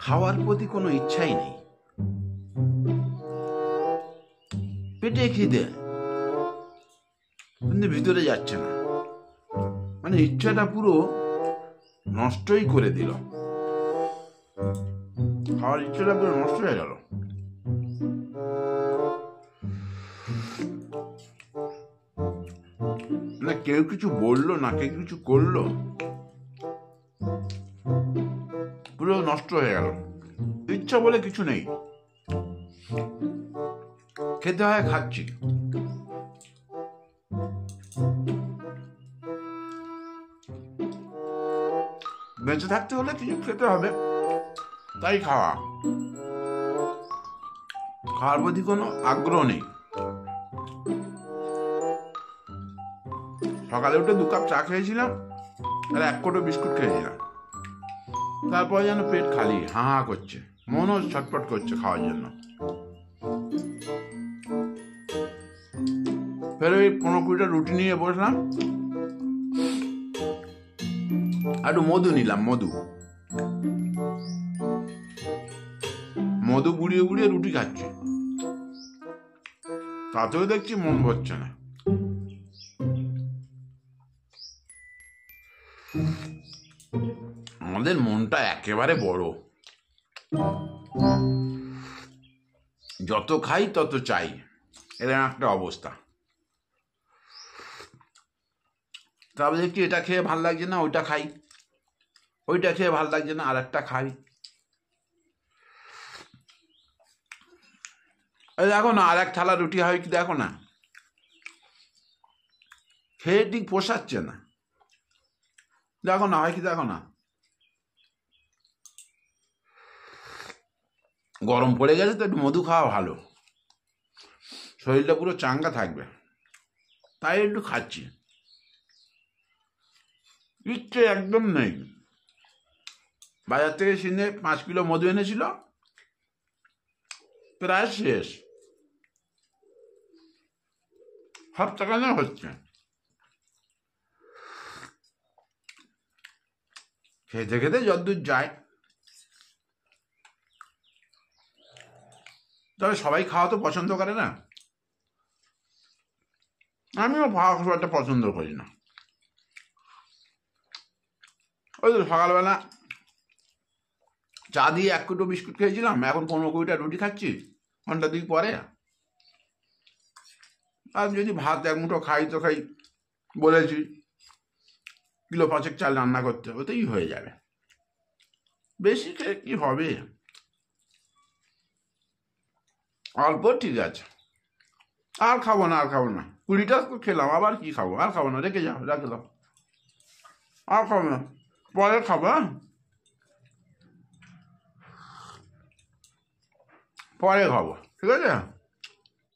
খাওয়ার প্রতি কোনো ইচ্ছাই নেই, পেটে খিদে কিন্তু ভিতরে যাচ্ছে না, মানে ইচ্ছাটা পুরো নষ্টই করে দিল, খাওয়ার ইচ্ছাটা পুরো নষ্ট হয়ে গেল। না কেউ কিছু বললো না, কেউ কিছু করলো, পুরো নষ্ট হয়ে গেল। ইচ্ছা বলে কিছু নেই, খেতে হয় খাচ্ছি। বেঁচে থাকতে হলে কিছু খেতে হবে, তাই খাওয়া। খাওয়ার প্রতি কোনো আগ্রহ নেই। সকালে উঠে 2 কাপ চা খেয়েছিলাম আর 1 কোটো বিস্কুট খেয়েছিলাম, তারপরে যেন পেট খালি, হা হা করছে, মনও ছটপট করছে খাওয়ার জন্য। ফের ওই 15-20টা রুটি নিয়ে বসলাম, একটু মধু নিলাম, মধু গুড়িয়ে গুড়িয়ে রুটি খাচ্ছি, তাতেও দেখছি মন ভরছে না। আমাদের মনটা একেবারে বড়, যত খাই তত চাই, এরকম একটা অবস্থা। তারপরে দেখছি এটা খেয়ে ভাল লাগছে না, ওইটা খাই, ওইটা খেয়ে ভাল লাগছে না, আর একটা খাই। দেখো না, আর 1 থালা রুটি হয় কি দেখো না, খেয়ে ঠিক পোষাচ্ছে না, দেখো না হয় কি দেখো না। গরম পড়ে গেছে তো একটু মধু খাওয়া ভালো, শরীরটা পুরো চাঙ্গা থাকবে, তাই একটু খাচ্ছি। ইচ্ছে একদম নেই। বাজার থেকে সিনে 5 কিলো মধু এনেছিল, প্রায় শেষ, সব টাকা না হচ্ছে। খেতে খেতে যতদূর যায়, তবে সবাই খাওয়া তো পছন্দ করে না, আমিও খাওয়া খুব একটা পছন্দ করি না। ওই তো সকালবেলা চা দিয়ে 1 কোটো বিস্কুট খেয়েছিলাম, এখন 15-20টা রুটি খাচ্ছি 1 ঘন্টা 2 পরে। আর যদি ভাত 1 মুঠো খাই তো খাই, বলেছি 5 কিলো চাল রান্না করতে, ওতেই হয়ে যাবে, বেশি খেয়ে কি হবে, অল্প ঠিক আছে। আর খাবো না, 20টা তো খেলাম, আবার কি খাবো, আর খাবো না, রেখে দাও, আর খাবো না, পরে খাবো, পরে খাবো, ঠিক আছে।